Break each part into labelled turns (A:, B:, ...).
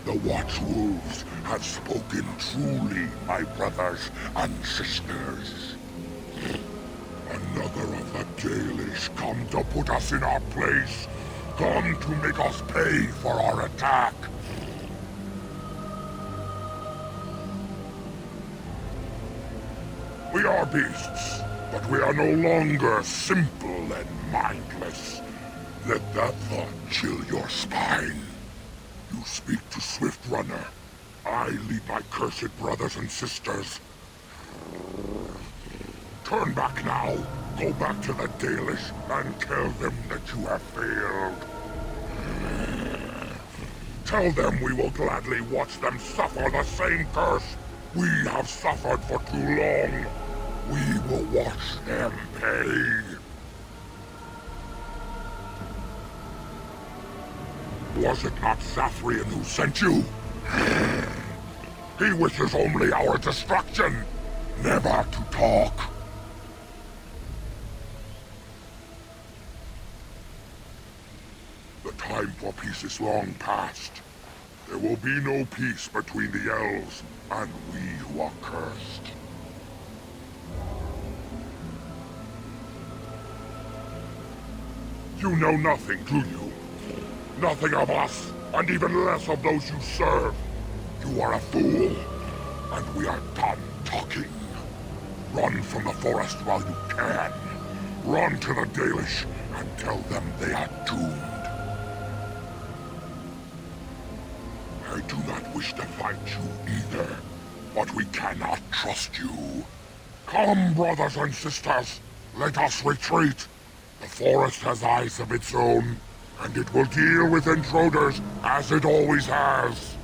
A: The Watchwolves have spoken truly, my brothers and sisters. Another of the Dalish come to put us in our place. Come to make us pay for our attack. We are beasts, but we are no longer simple and mindless. Let that thought chill your spine. You speak to Swiftrunner. I lead my cursed brothers and sisters. Turn back now. Go back to the Dalish and tell them that you have failed. Tell them we will gladly watch them suffer the same curse we have suffered for too long. We will watch them pay. Was it not Sathrian who sent you? He wishes only our destruction, never to talk. The time for peace is long past. There will be no peace between the elves and we who are cursed. You know nothing, do you? Nothing of us, and even less of those you serve. You are a fool, and we are done talking. Run from the forest while you can. Run to the Dalish and tell them they are doomed. I do not wish to fight you either, but we cannot trust you. Come, brothers and sisters, let us retreat. The forest has eyes of its own, and it will deal with intruders as it always has.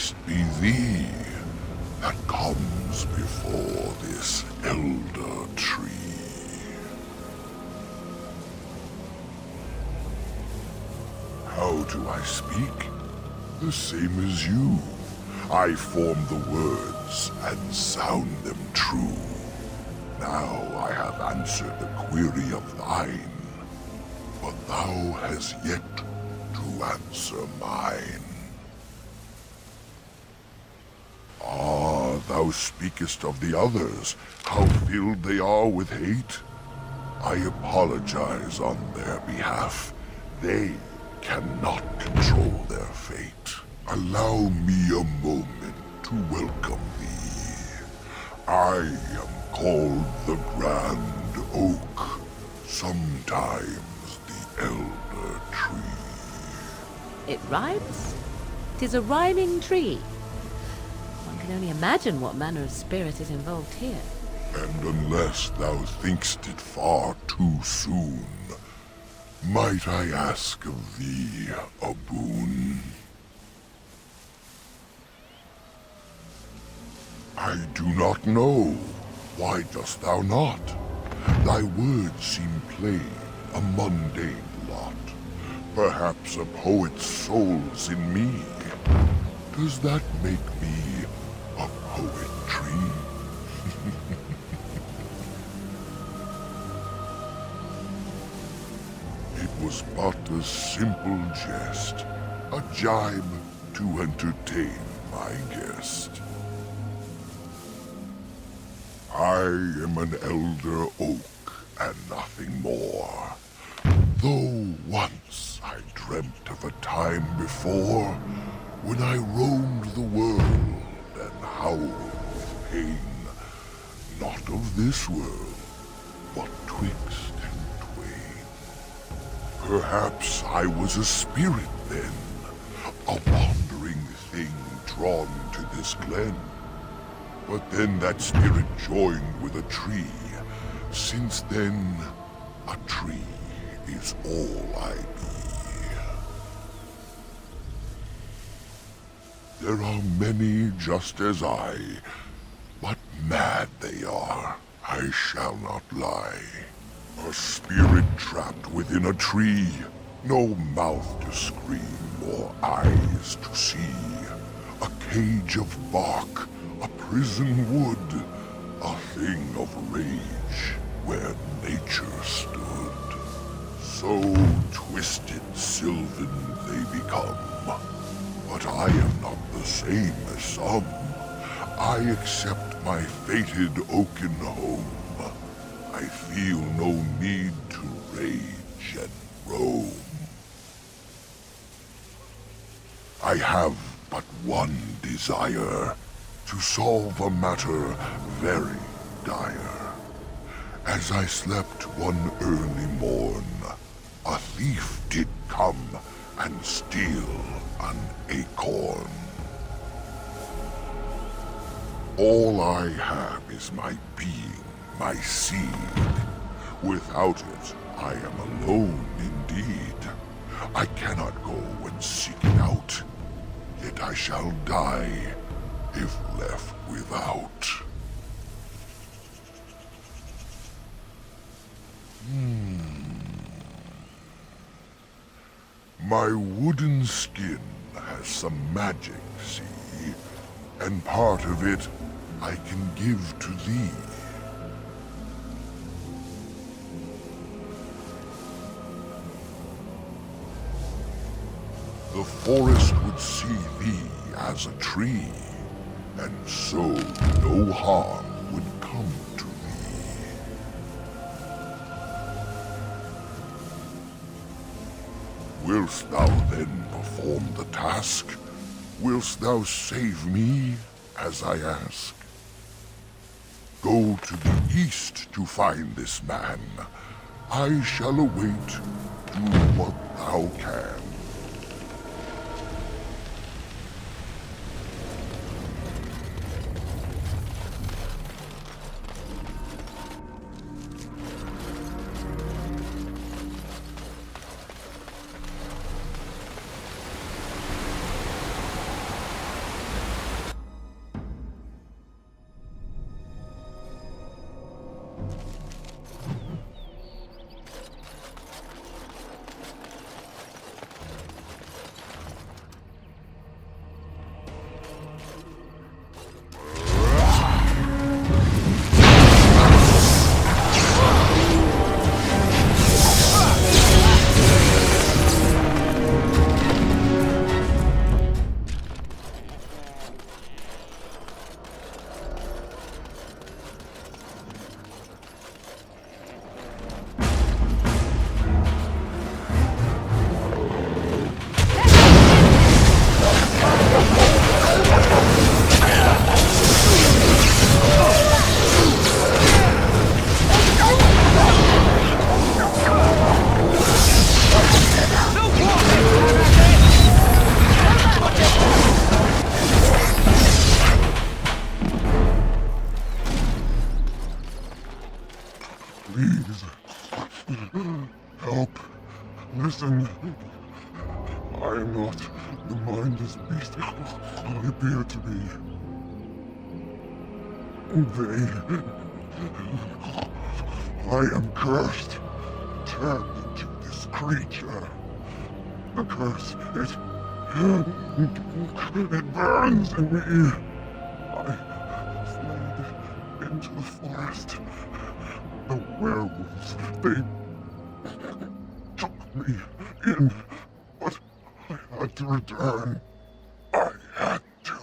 A: must be thee that comes before this elder tree. How do I speak? The same as you. I form the words and sound them true. Now I have answered the query of thine, but thou hast yet to answer mine. Ah, thou speakest of the others, how filled they are with hate. I apologize on their behalf. They cannot control their fate. Allow me a moment to welcome thee. I am called the Grand Oak, sometimes the Elder Tree.
B: It rhymes? 'Tis a rhyming tree. One can only imagine what manner of spirit is involved here.
A: And unless thou think'st it far too soon, might I ask of thee a boon? I do not know. Why dost thou not? Thy words seem plain, a mundane lot. Perhaps a poet's soul's in me. Does that make me a poetry? It was but a simple jest, a jibe to entertain my guest. I am an elder oak and nothing more. Though once I dreamt of a time before when I roamed the world and howled with pain, not of this world, but twixt and twain. Perhaps I was a spirit then, a wandering thing drawn to this glen. But then that spirit joined with a tree. Since then, a tree is all I be. There are many just as I, but mad they are, I shall not lie. A spirit trapped within a tree, no mouth to scream or eyes to see. A cage of bark, a prison wood, a thing of rage where nature stood. So twisted sylvan they become, but I am not the same as some. I accept my fated oaken home. I feel no need to rage and roam. I have but one desire, to solve a matter very dire. As I slept one early morn, a thief did come and steal an acorn. All I have is my being, my seed. Without it, I am alone indeed. I cannot go and seek it out, yet I shall die if left without. My wooden skin has some magic, see? And part of it I can give to thee. The forest would see thee as a tree, and so no harm would come to thee. Wilt thou then perform the task? Wilt thou save me, as I ask? Go to the east to find this man. I shall await. Do what thou can. Please. Help. Listen. I am not the mindless beast I appear to be. I am cursed, turned into this creature. The curse, it burns in me. I fled into the forest. The werewolves, they took me in, but I had to return. I had to.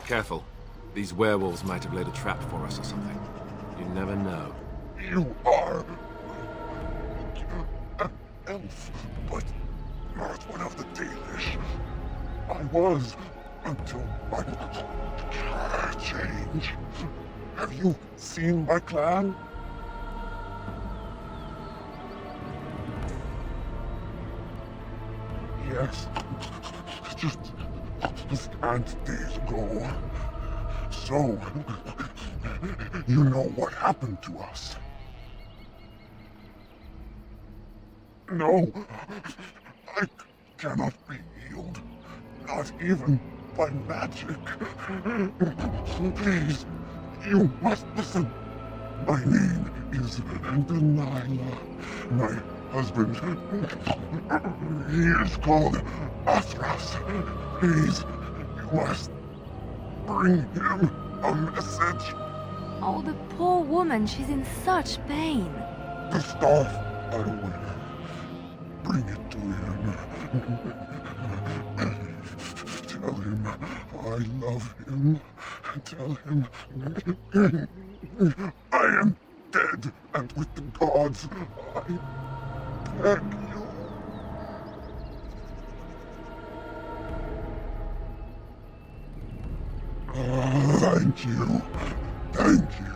C: Careful. These werewolves might have laid a trap for us or something. You never know.
A: You are an elf, but not one of the Dalish. I was until my change. Have you seen my clan? Yes. Just a scant days ago. So, you know what happened to us. No, I cannot be healed. Not even by magic. Please, you must listen. My name is Delilah. My husband, he is called Athras. Please, you must bring him a message.
D: Oh, the poor woman, she's in such pain.
A: The staff I wear. Bring it to him. Tell him I love him. Tell him I am dead and with the gods. I beg you. Thank you. Thank you.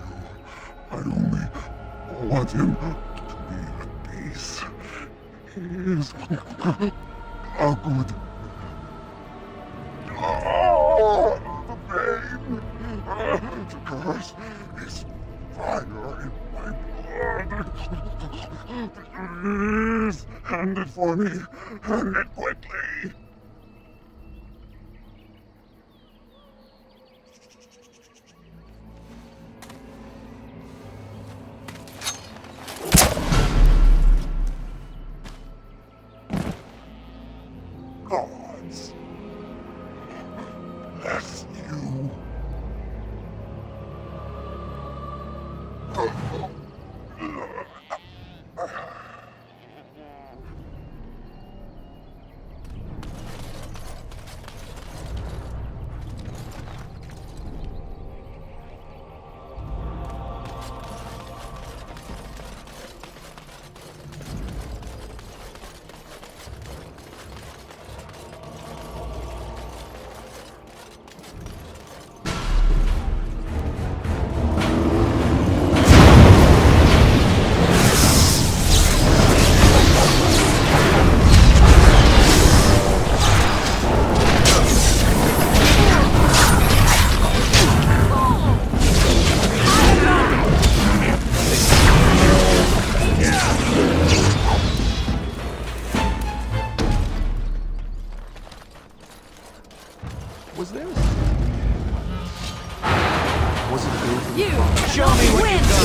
A: I only want him to be at peace. He is a good. The pain. The curse is fire in my blood. Please, hand it for me. Hand it quickly. Gods, bless you.
C: Was there a... Was it good?
D: You
C: Show me what
D: win.
C: you've got!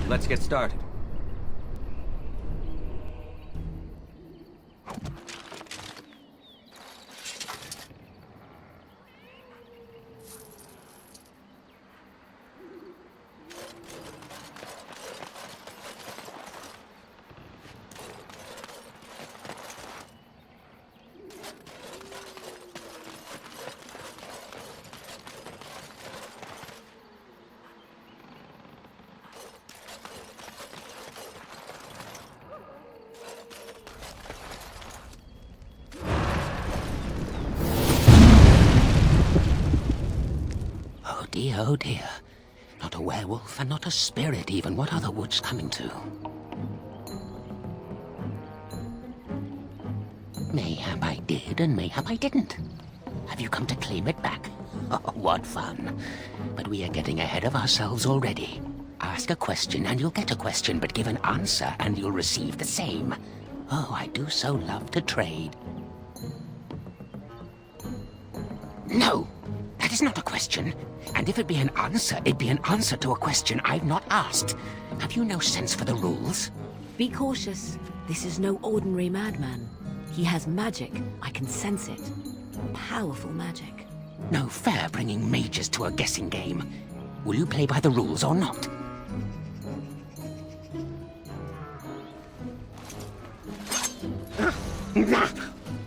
C: Let's get started.
B: Oh dear, oh dear.
E: Not a werewolf, and not a spirit even. What are the woods coming to? Mayhap I did, and mayhap I didn't. Have you come to claim it back? Oh, what fun. But we are getting ahead of ourselves already. Ask a question and you'll get a question, but give an answer and you'll receive the same. Oh, I do so love to trade. No, that is not a question. And if it be an answer, it'd be an answer to a question I've not asked. Have you no sense for the rules?
B: Be cautious. This is no ordinary madman. He has magic. I can sense it. Powerful magic.
E: No fair bringing mages to a guessing game. Will you play by the rules or not?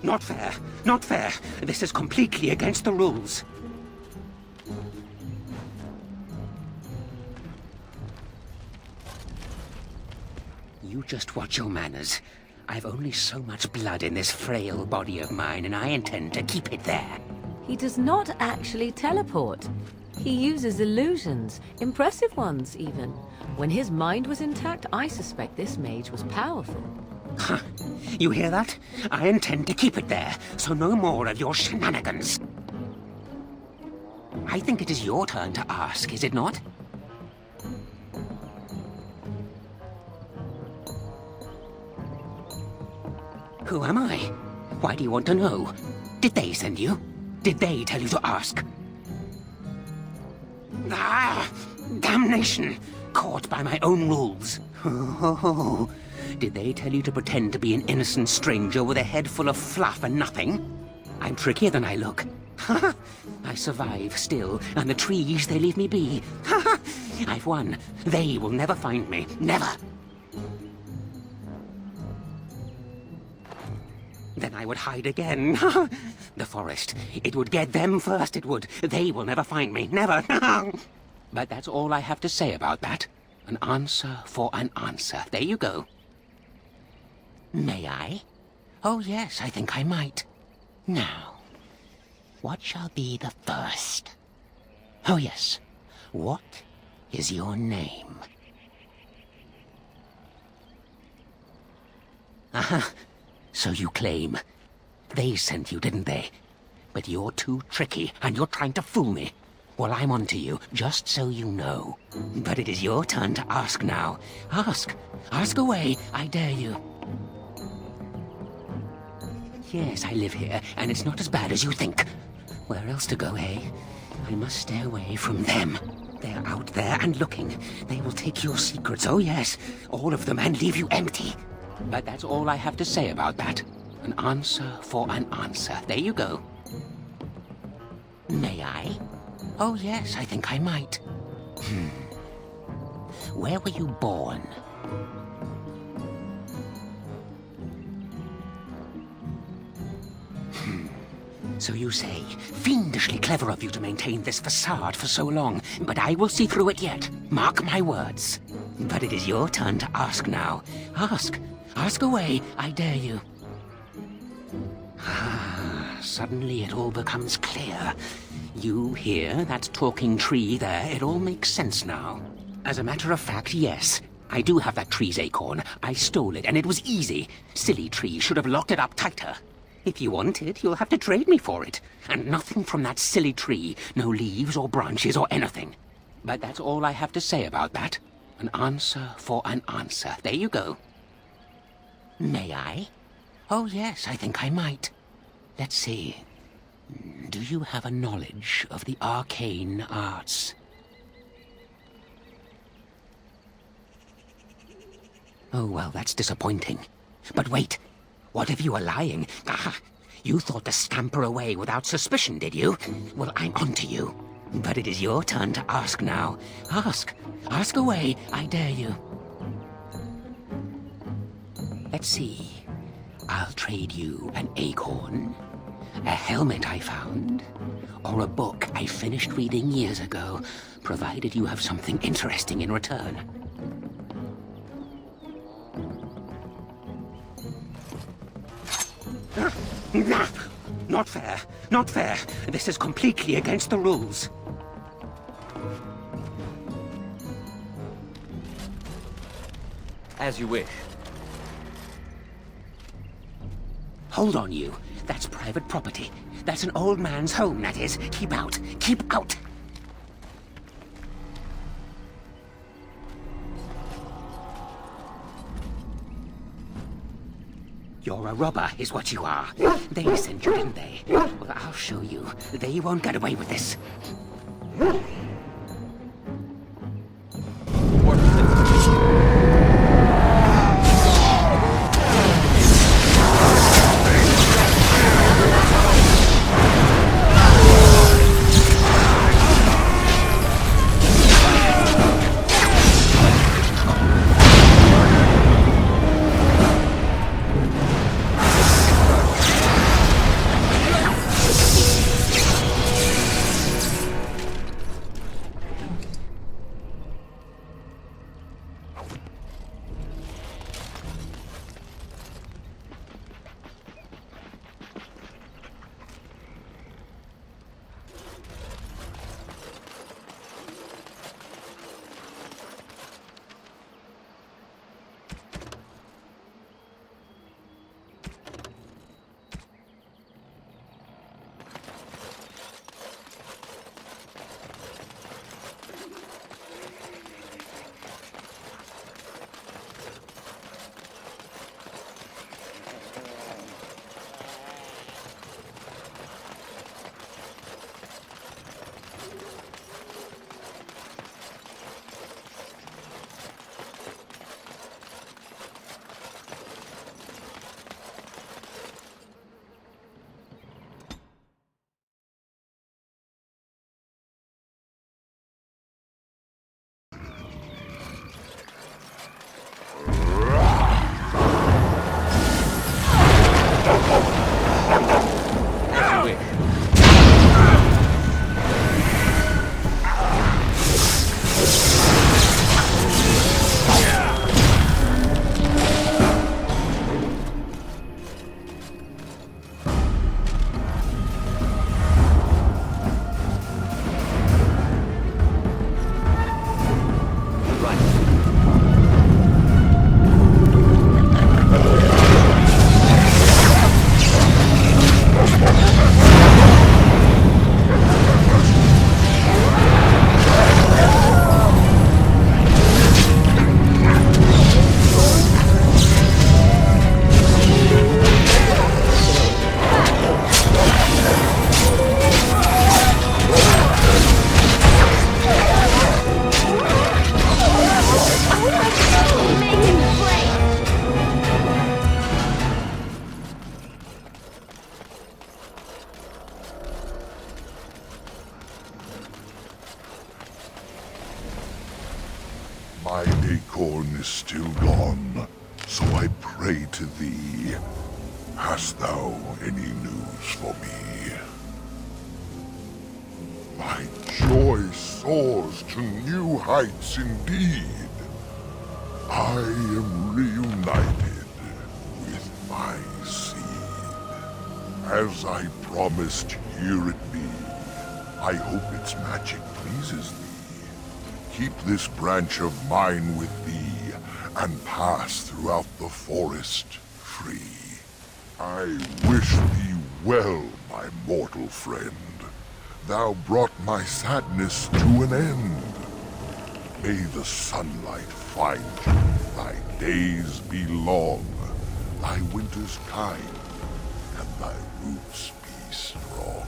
E: Not fair. Not fair. This is completely against the rules. You just watch your manners. I've only so much blood in this frail body of mine, and I intend to keep it there.
B: He does not actually teleport. He uses illusions, impressive ones even. When his mind was intact, I suspect this mage was powerful.
E: Huh. You hear that? I intend to keep it there, so no more of your shenanigans. I think it is your turn to ask, is it not? Who am I? Why do you want to know? Did they send you? Did they tell you to ask? Ah! Damnation! Caught by my own rules. Oh, did they tell you to pretend to be an innocent stranger with a head full of fluff and nothing? I'm trickier than I look. I survive still, and the trees, they leave me be. I've won. They will never find me. Never. Then I would hide again. The forest. It would get them first, it would. They will never find me. Never. But that's all I have to say about that. An answer for an answer. There you go. May I? Oh, yes, I think I might. Now, what shall be the first? Oh, yes. What is your name? Aha. So you claim. They sent you, didn't they? But you're too tricky, and you're trying to fool me. Well, I'm on to you, just so you know. But it is your turn to ask now. Ask. Ask away, I dare you. Yes, I live here, and it's not as bad as you think. Where else to go, eh? I must stay away from them. They're out there and looking. They will take your secrets, oh yes, all of them, and leave you empty. But that's all I have to say about that. An answer for an answer. There you go. May I? Oh, yes, I think I might. Where were you born? So you say, fiendishly clever of you to maintain this facade for so long, but I will see through it yet. Mark my words. But it is your turn to ask now. Ask. Ask away, I dare you. Suddenly it all becomes clear. You here, that talking tree there, it all makes sense now. As a matter of fact, yes. I do have that tree's acorn. I stole it, and it was easy. Silly tree should have locked it up tighter. If you want it, you'll have to trade me for it. And nothing from that silly tree. No leaves or branches or anything. But that's all I have to say about that. An answer for an answer. There you go. May I? Oh, yes, I think I might. Let's see. Do you have a knowledge of the arcane arts? Oh, well, that's disappointing. But wait. What if you were lying? You thought to scamper away without suspicion, did you? Well, I'm on to you. But it is your turn to ask now. Ask. Ask away, I dare you. Let's see. I'll trade you an acorn, a helmet I found, or a book I finished reading years ago, provided you have something interesting in return. Not fair. Not fair. This is completely against the rules.
F: As you wish.
E: Hold on, you. That's private property. That's an old man's home, that is. Keep out. Keep out! You're a robber, is what you are. They sent you, didn't they? Well, I'll show you. They won't get away with this.
A: My acorn is still gone, so I pray to thee. Hast thou any news for me? My joy soars to new heights indeed. I am reunited with my seed. As I promised, here it be. I hope its magic pleases thee. Keep this branch of mine with thee, and pass throughout the forest free. I wish thee well, my mortal friend. Thou brought my sadness to an end. May the sunlight find you, thy days be long, thy winters kind, and thy roots be strong.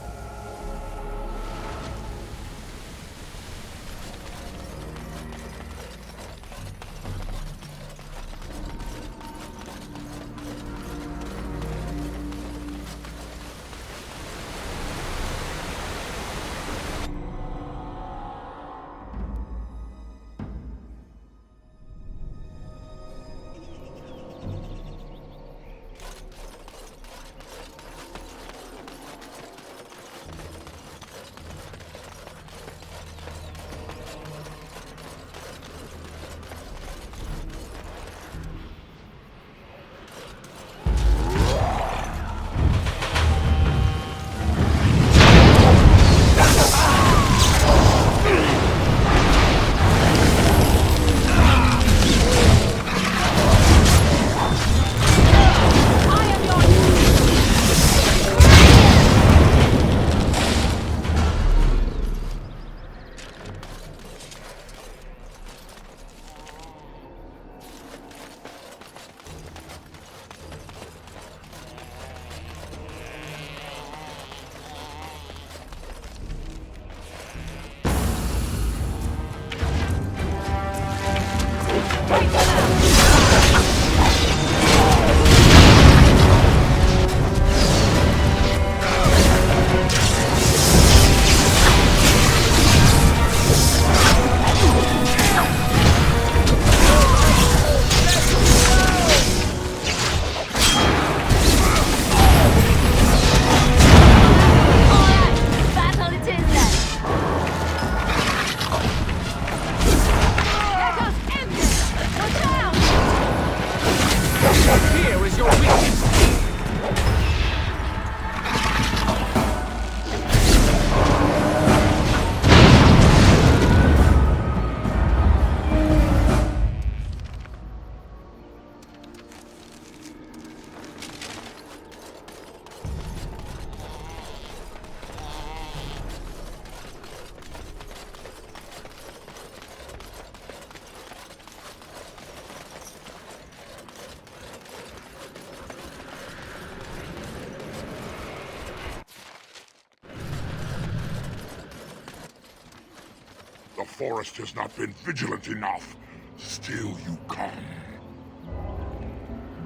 A: forest has not been vigilant enough, still you come.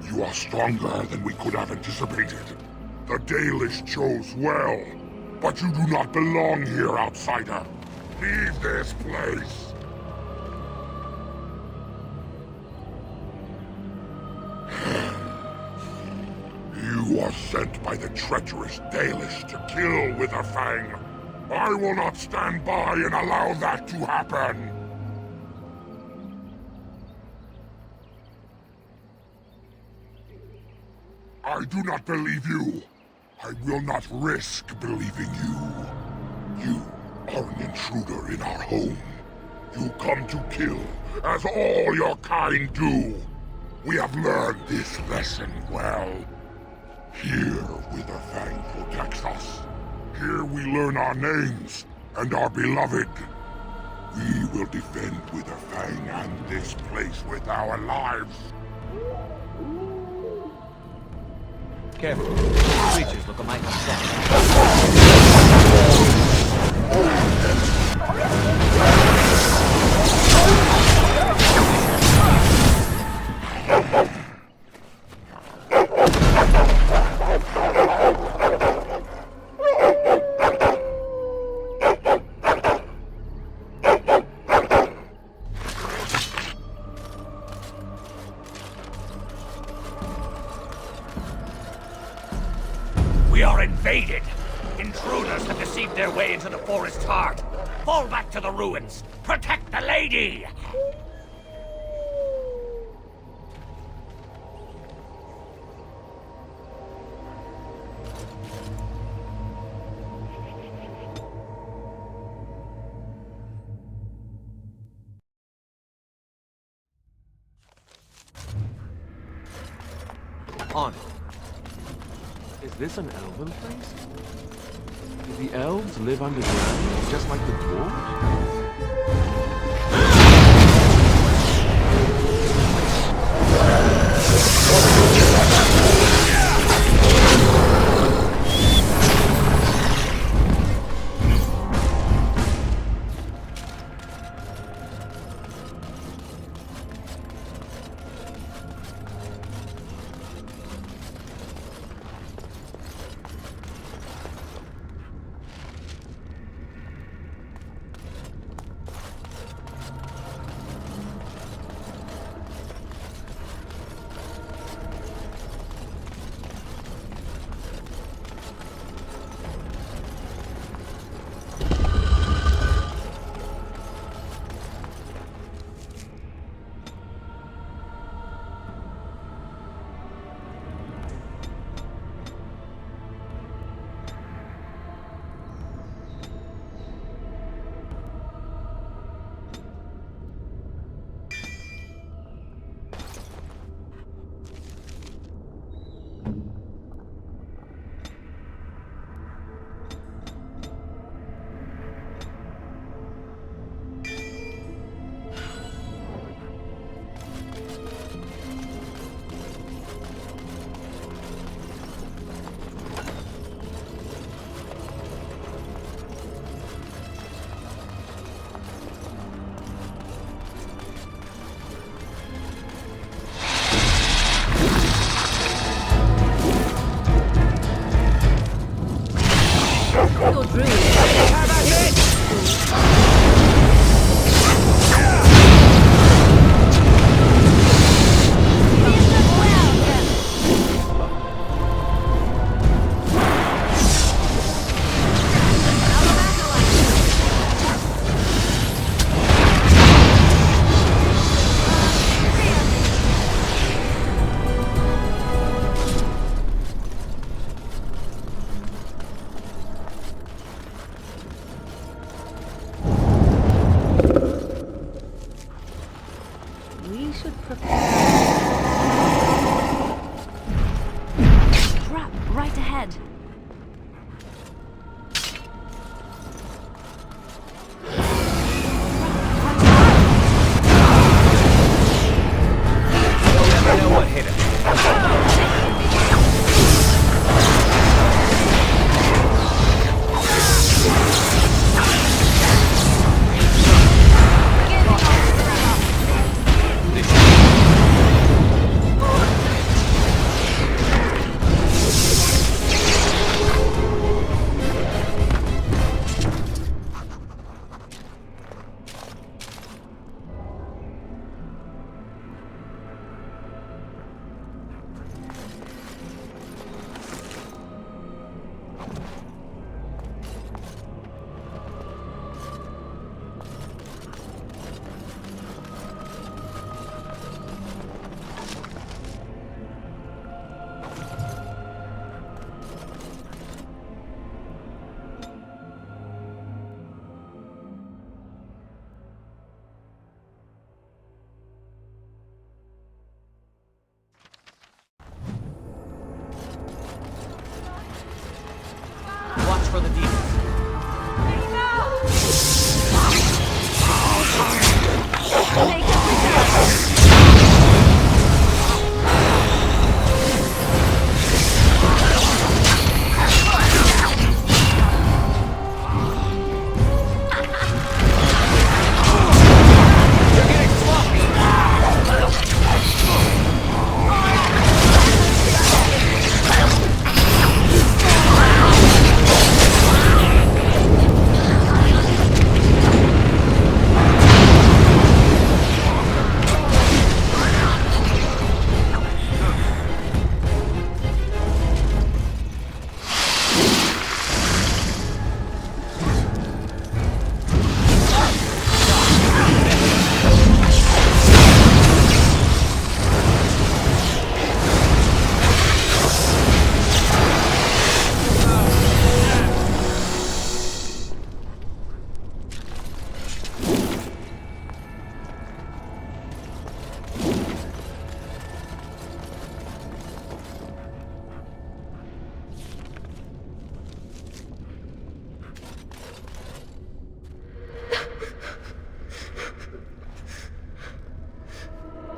A: You are stronger than we could have anticipated. The Dalish chose well, but you do not belong here, outsider. Leave this place. You are sent by the treacherous Dalish to kill Witherfang. I will not stand by and allow that to happen. I do not believe you. I will not risk believing you. You are an intruder in our home. You come to kill, as all your kind do. We have learned this lesson well. Here, Witherfang protects us. Here we learn our names and are beloved. We will defend Witherfang and this place with our lives.
F: Careful. These creatures look a mighty strong.
G: We are invaded! Intruders have deceived their way into the forest's heart! Fall back to the ruins! Protect the lady!
C: On. Is this an elven place? Do the elves live underground, just like the dwarves?
B: We should prepare.
D: Trap right ahead.
F: Never know what hit it.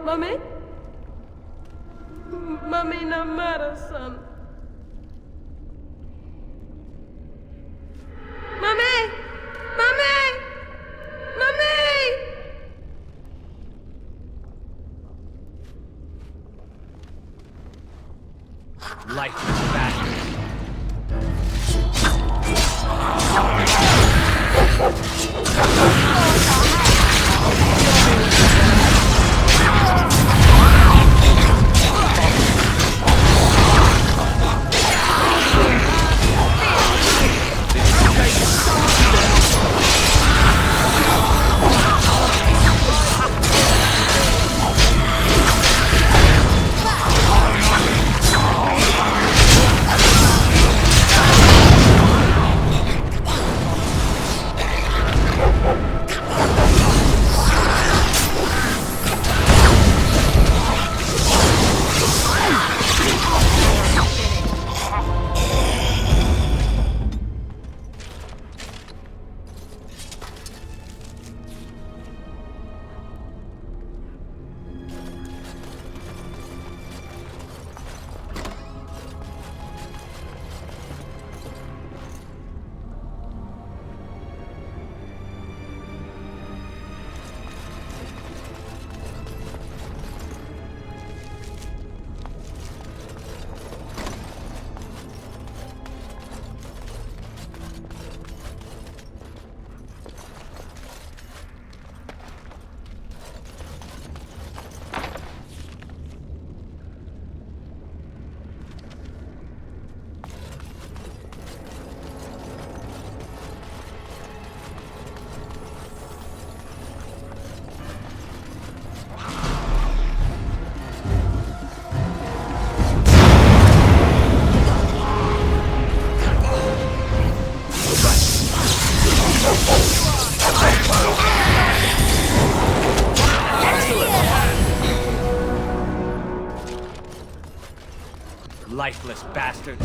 H: Mummy? Mummy, no matter, son. Mummy! Mummy! Mummy!
F: Lifeless bastard. Lifeless bastards.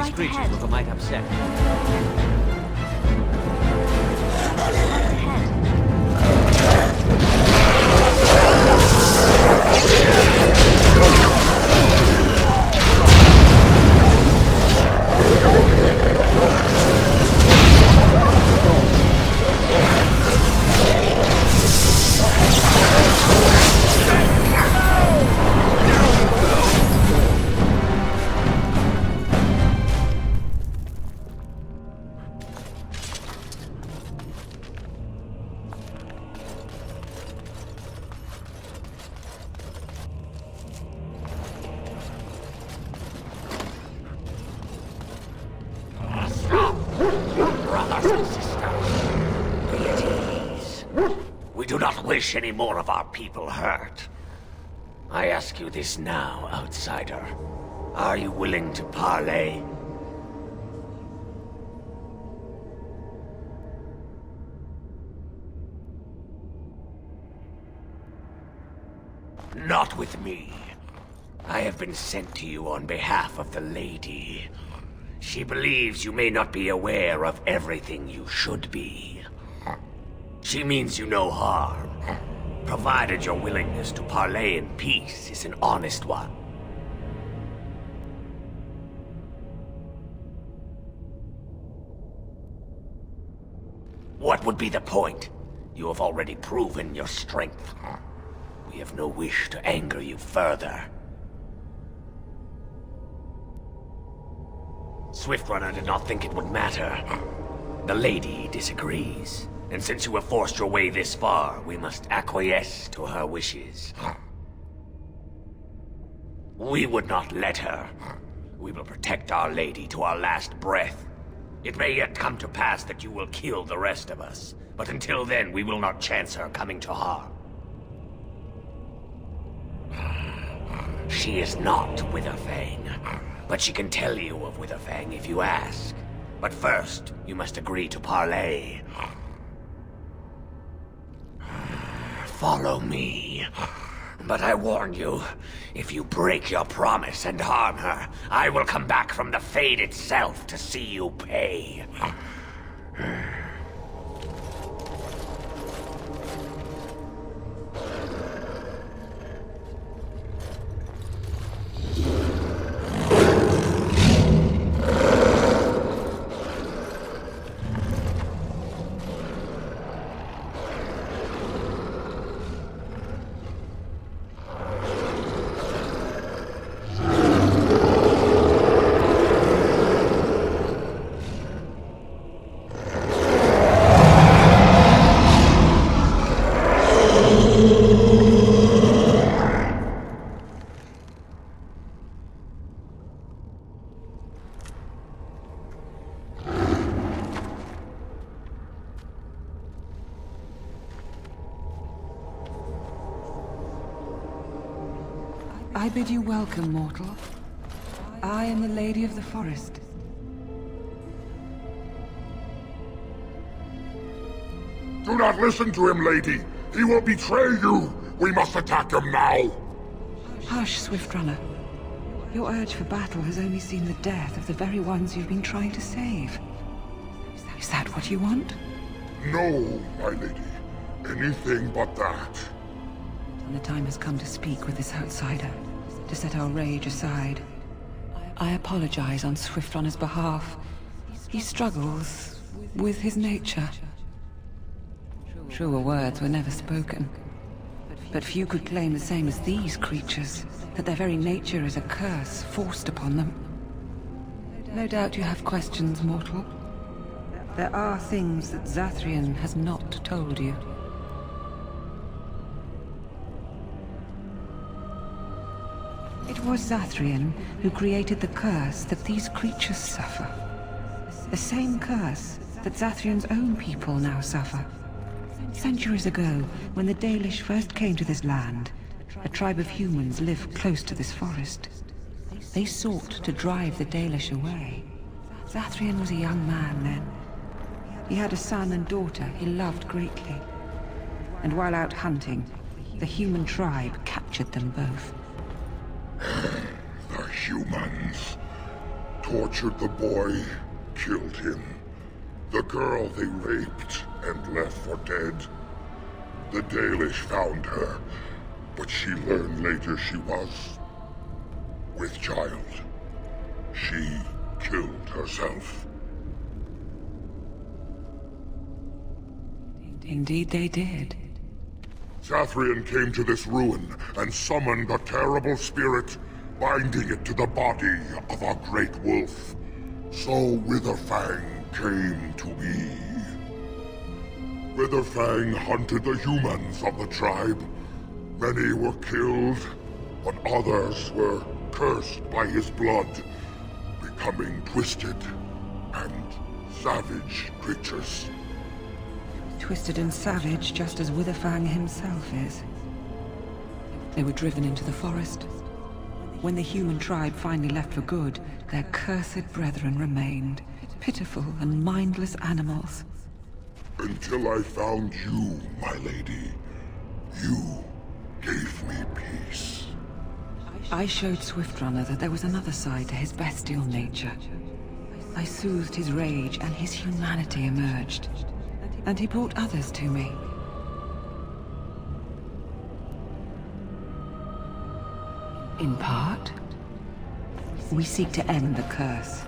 F: These
D: Right
F: creatures
D: ahead.
F: look a mite upset.
G: Brothers and sisters, be at ease. We do not wish any more of our people hurt. I ask you this now, outsider. Are you willing to parley? Not with me. I have been sent to you on behalf of the Lady. She believes you may not be aware of everything you should be. She means you no harm, provided your willingness to parley in peace is an honest one. What would be the point? You have already proven your strength. We have no wish to anger you further. Swiftrunner did not think it would matter. The Lady disagrees. And since you have forced your way this far, we must acquiesce to her wishes. We would not let her. We will protect our Lady to our last breath. It may yet come to pass that you will kill the rest of us, but until then we will not chance her coming to harm. She is not Witherfang, but she can tell you of Witherfang if you ask. But first, you must agree to parley. Follow me. But I warn you, if you break your promise and harm her, I will come back from the Fade itself to see you pay.
I: I bid you welcome, mortal. I am the Lady of the Forest.
A: Do not listen to him, lady. He will betray you. We must attack him now.
I: Hush, Swiftrunner. Your urge for battle has only seen the death of the very ones you've been trying to save. Is that what you want?
A: No, my lady. Anything but that.
I: And the time has come to speak with this outsider, to set our rage aside. I apologize on Swiftrunner's behalf. He struggles with his nature. Truer words were never spoken. But few could claim the same as these creatures, that their very nature is a curse forced upon them. No doubt you have questions, mortal. There are things that Zathrian has not told you. It was Zathrian who created the curse that these creatures suffer. The same curse that Zathrian's own people now suffer. Centuries ago, when the Dalish first came to this land, a tribe of humans lived close to this forest. They sought to drive the Dalish away. Zathrian was a young man then. He had a son and daughter he loved greatly. And while out hunting, the human tribe captured them both.
A: The humans. tortured the boy, killed him. The girl they raped and left for dead. The Dalish found her, but she learned later she was with child. She killed herself.
I: Indeed they did.
A: Zathrian came to this ruin and summoned a terrible spirit, binding it to the body of a great wolf. So Witherfang came to be. Witherfang hunted the humans of the tribe. Many were killed, but others were cursed by his blood, becoming twisted and savage creatures.
I: Twisted and savage, just as Witherfang himself is. They were driven into the forest. When the human tribe finally left for good, their cursed brethren remained, pitiful and mindless animals.
A: Until I found you, my lady. You gave me peace.
I: I showed Swiftrunner that there was another side to his bestial nature. I soothed his rage and his humanity emerged. And he brought others to me. In part, we seek to end the curse.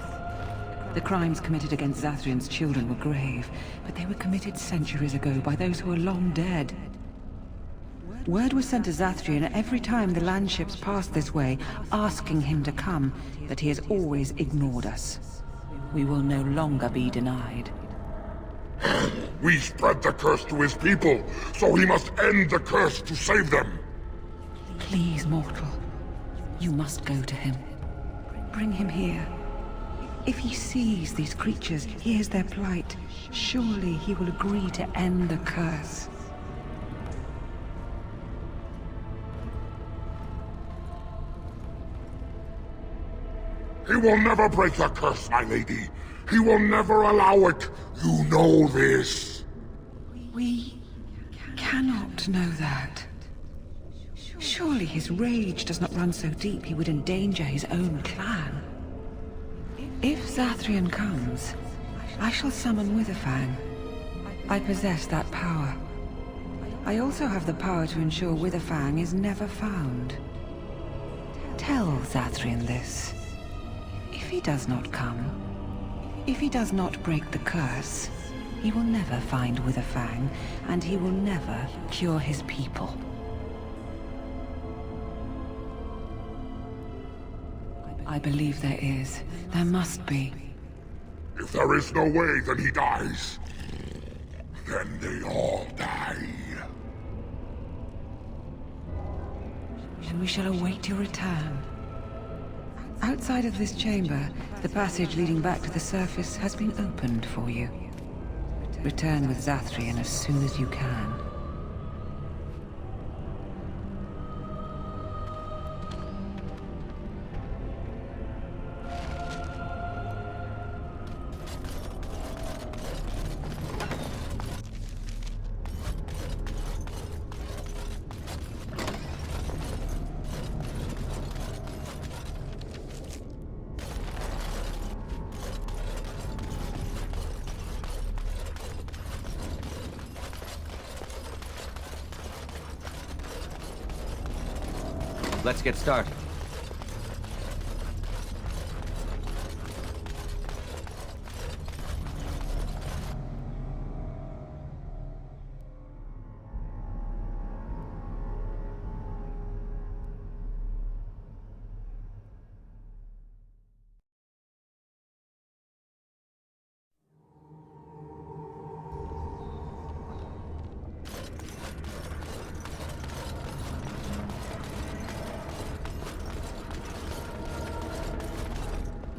I: The crimes committed against Zathrian's children were grave, but they were committed centuries ago by those who are long dead. Word was sent to Zathrian every time the landships passed this way, asking him to come, but he has always ignored us. We will no longer be denied.
A: We spread the curse to his people, so he must end the curse to save them.
I: Please, mortal. You must go to him. Bring him here. If he sees these creatures, hears their plight, surely he will agree to end the curse.
A: He will never break the curse, my lady. He will never allow it. You know this.
I: We cannot know that. Surely his rage does not run so deep he would endanger his own clan. If Zathrian comes, I shall summon Witherfang. I possess that power. I also have the power to ensure Witherfang is never found. Tell Zathrian this. If he does not come, if he does not break the curse, he will never find Witherfang, and he will never cure his people. I believe there is. There must be.
A: If there is no way, then he dies. Then they all die.
I: And we shall await your return. Outside of this chamber, the passage leading back to the surface has been opened for you. Return with Zathrian as soon as you can.
F: Let's get started.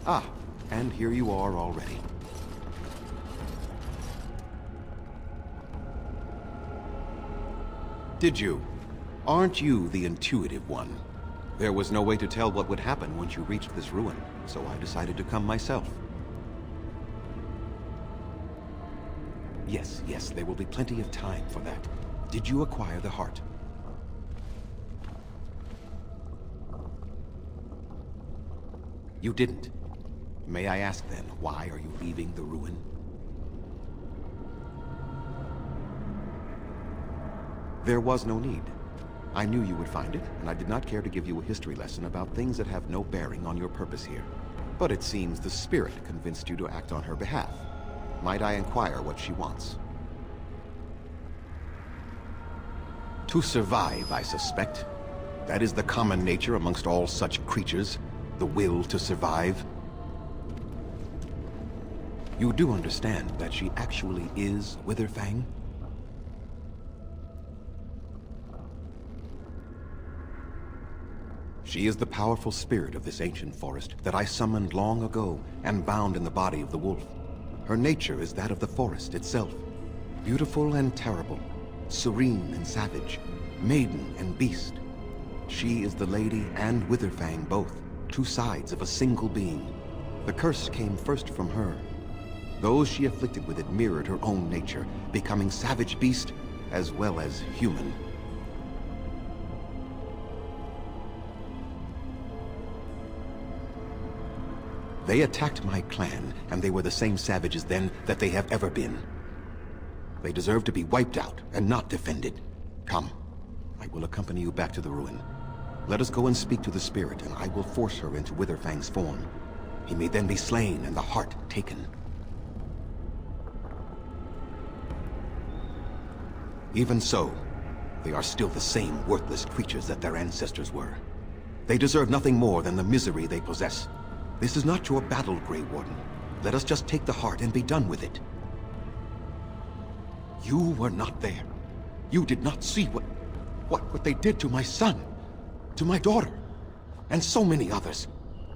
J: Ah, and here you are already. Did you? Aren't you the intuitive one? There was no way to tell what would happen once you reached this ruin, so I decided to come myself. Yes, there will be plenty of time for that. Did you acquire the heart? You didn't. May I ask then, why are you leaving the ruin? There was no need. I knew you would find it, and I did not care to give you a history lesson about things that have no bearing on your purpose here. But it seems the Spirit convinced you to act on her behalf. Might I inquire what she wants? To survive, I suspect. That is the common nature amongst all such creatures, the will to survive. You do understand that she actually is Witherfang? She is the powerful spirit of this ancient forest that I summoned long ago and bound in the body of the wolf. Her nature is that of the forest itself. Beautiful and terrible, serene and savage, maiden and beast. She is the Lady and Witherfang both, two sides of a single being. The curse came first from her. Those she afflicted with it mirrored her own nature, becoming savage beast as well as human. They attacked my clan, and they were the same savages then that they have ever been. They deserve to be wiped out and not defended. Come, I will accompany you back to the ruin. Let us go and speak to the spirit, and I will force her into Witherfang's form. He may then be slain and the heart taken. Even so, they are still the same worthless creatures that their ancestors were. They deserve nothing more than the misery they possess. This is not your battle, Grey Warden. Let us just take the heart and be done with it. You were not there. You did not see what they did to my son, to my daughter, and so many others.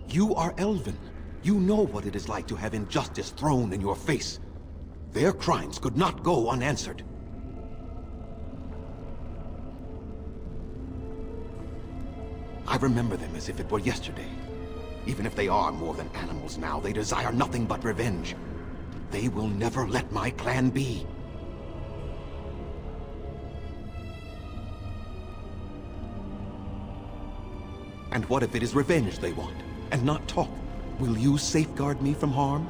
J: You are Elven. You know what it is like to have injustice thrown in your face. Their crimes could not go unanswered. I remember them as if it were yesterday. Even if they are more than animals now, they desire nothing but revenge. They will never let my clan be. And what if it is revenge they want, and not talk? Will you safeguard me from harm?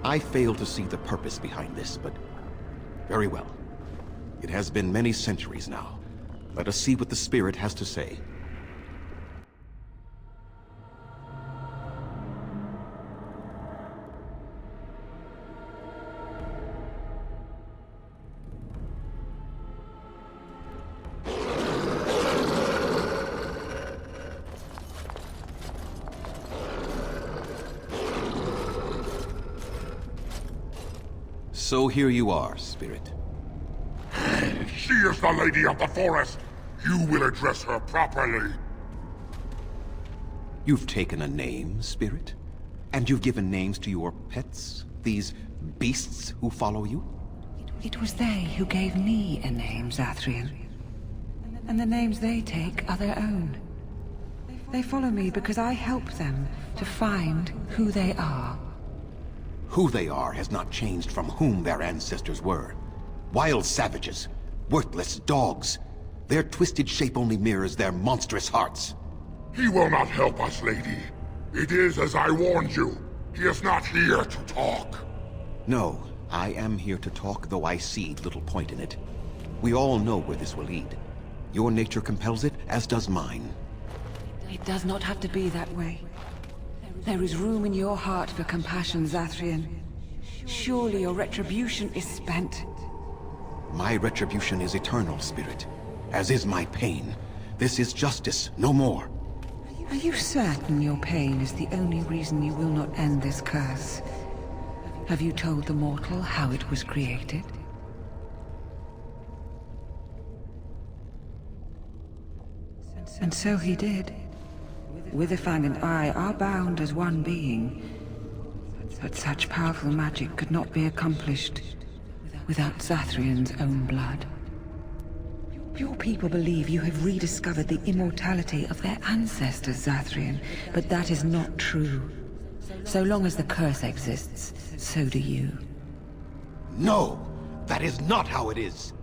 J: I fail to see the purpose behind this, but very well. It has been many centuries now. Let us see what the spirit has to say. So here you are, Spirit.
A: She is the Lady of the Forest. You will address her properly.
J: You've taken a name, Spirit? And you've given names to your pets? These beasts who follow you?
I: It was they who gave me a name, Zathrian. And the names they take are their own. They follow me because I help them to find who they are.
J: Who they are has not changed from whom their ancestors were. Wild savages, worthless dogs. Their twisted shape only mirrors their monstrous hearts.
A: He will not help us, lady. It is as I warned you. He is not here to talk.
J: No, I am here to talk, though I see little point in it. We all know where this will lead. Your nature compels it, as does mine.
I: It does not have to be that way. There is room in your heart for compassion, Zathrian. Surely your retribution is spent.
J: My retribution is eternal, Spirit. As is my pain. This is justice, no more.
I: Are you certain your pain is the only reason you will not end this curse? Have you told the mortal how it was created? And so he did. Witherfang and I are bound as one being. But such powerful magic could not be accomplished without Zathrian's own blood. Your people believe you have rediscovered the immortality of their ancestors, Zathrian, but that is not true. So long as the curse exists, so do you.
J: No! That is not how it is!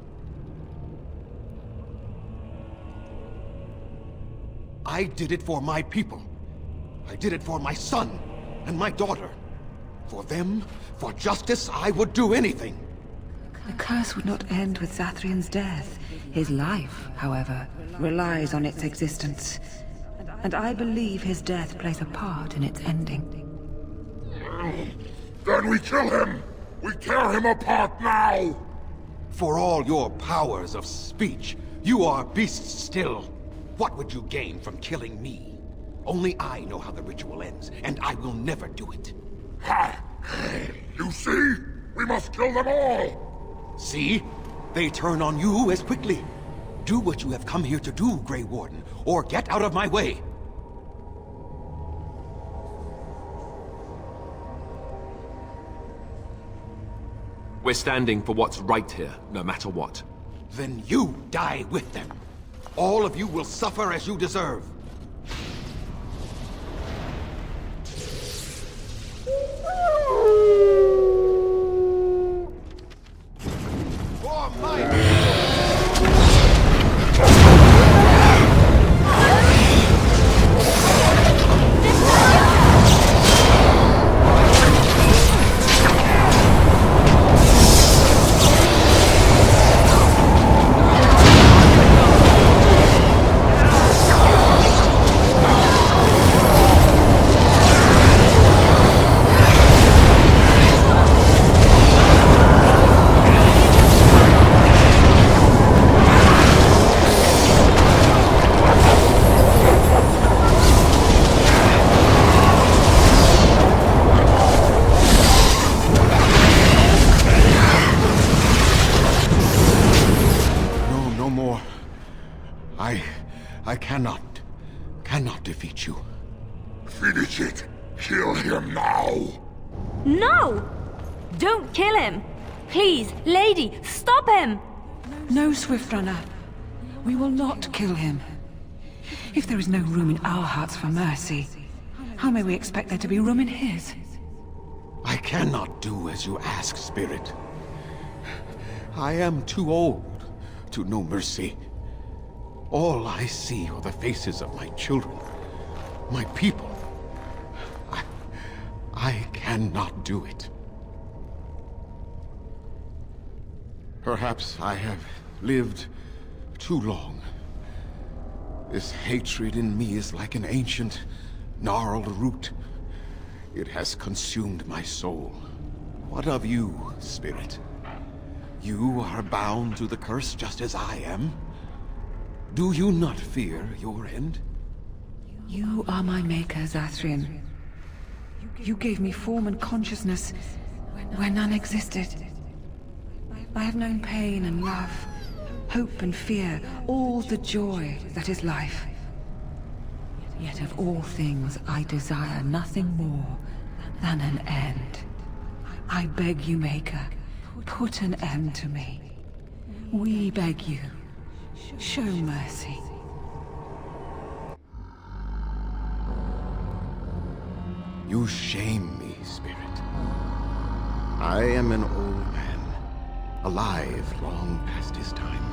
J: I did it for my people. I did it for my son and my daughter. For them, for justice, I would do anything.
I: The curse would not end with Zathrian's death. His life, however, relies on its existence. And I believe his death plays a part in its ending.
A: Then we kill him! We tear him apart now!
J: For all your powers of speech, you are beasts still. What would you gain from killing me? Only I know how the ritual ends, and I will never do it.
A: Ha! You see? We must kill them all!
J: See? They turn on you as quickly. Do what you have come here to do, Grey Warden, or get out of my way.
C: We're standing for what's right here, no matter what.
J: Then you die with them. All of you will suffer as you deserve. For my... I cannot defeat you.
A: Finish it! Kill him now!
D: No! Don't kill him! Please, lady, stop him!
I: No, Swiftrunner. We will not kill him. If there is no room in our hearts for mercy, how may we expect there to be room in his?
J: I cannot do as you ask, Spirit. I am too old to know mercy. All I see are the faces of my children, my people. I cannot do it. Perhaps I have lived too long. This hatred in me is like an ancient, gnarled root. It has consumed my soul. What of you, Spirit? You are bound to the curse just as I am. Do you not fear your end?
I: You are my maker, Zathrian. You gave me form and consciousness where none existed. I have known pain and love, hope and fear, all the joy that is life. Yet of all things, I desire nothing more than an end. I beg you, Maker, put an end to me. We beg you. Show mercy.
J: You shame me, Spirit. I am an old man, alive long past his time.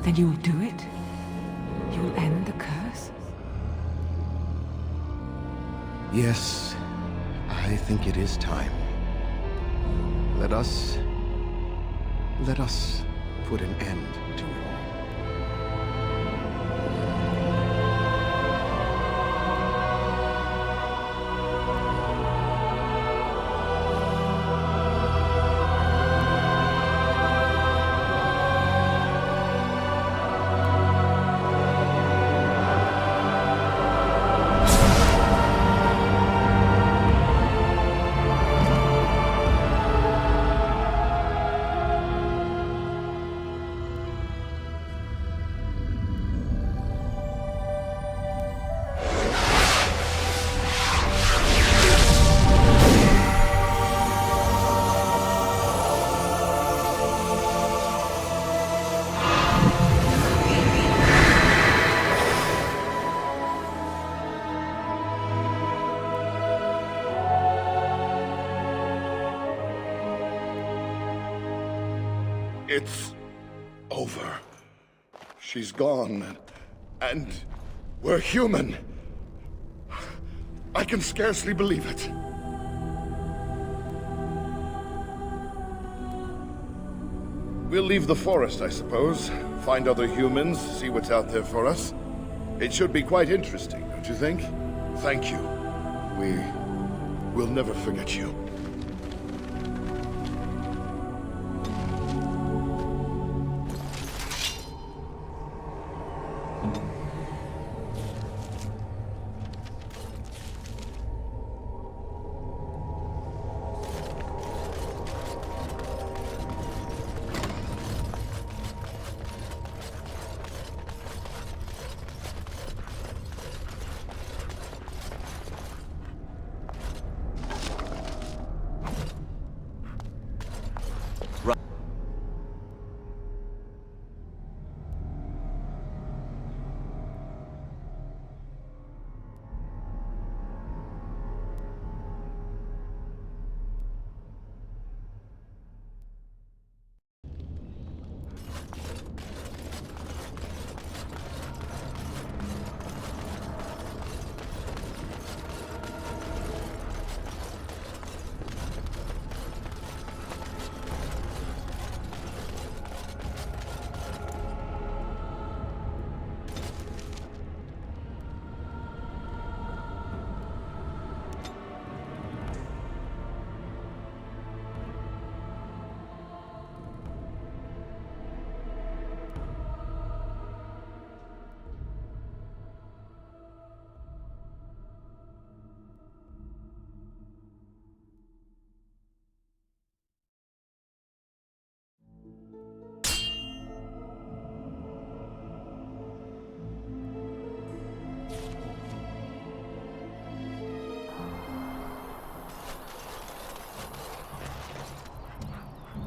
I: Then you will do it? You will end the curse?
J: Yes, I think it is time. Let us put an end to it all.
A: It's over. She's gone, and
K: We're human. I can scarcely believe it. We'll leave the forest, I suppose. Find other humans, see what's out there for us. It should be quite interesting, don't you think? Thank you. We'll never forget you.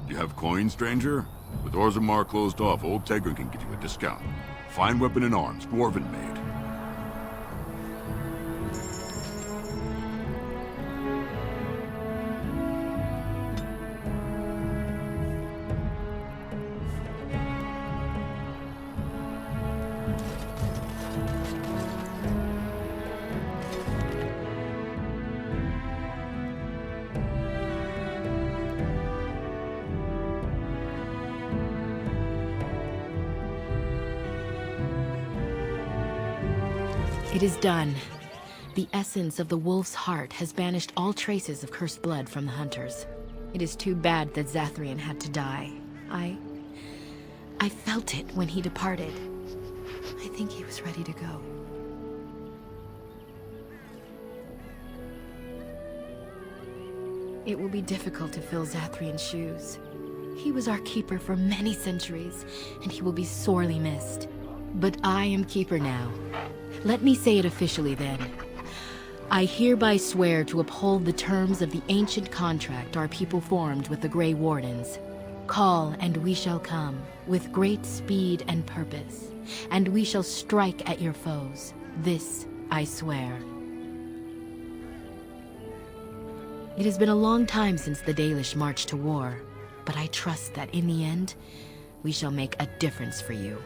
L: You have coins, stranger? With Orzammar closed off, Old Tegrin can get you a discount. Fine weapon and arms, dwarven made.
M: It is done. The essence of the wolf's heart has banished all traces of cursed blood from the hunters. It is too bad that Zathrian had to die. I felt it when he departed. I think he was ready to go. It will be difficult to fill Zathrian's shoes. He was our keeper for many centuries, and he will be sorely missed. But I am keeper now. Let me say it officially then. I hereby swear to uphold the terms of the ancient contract our people formed with the Grey Wardens. Call and we shall come, with great speed and purpose, and we shall strike at your foes. This I swear. It has been a long time since the Dalish marched to war, but I trust that in the end, we shall make a difference for you.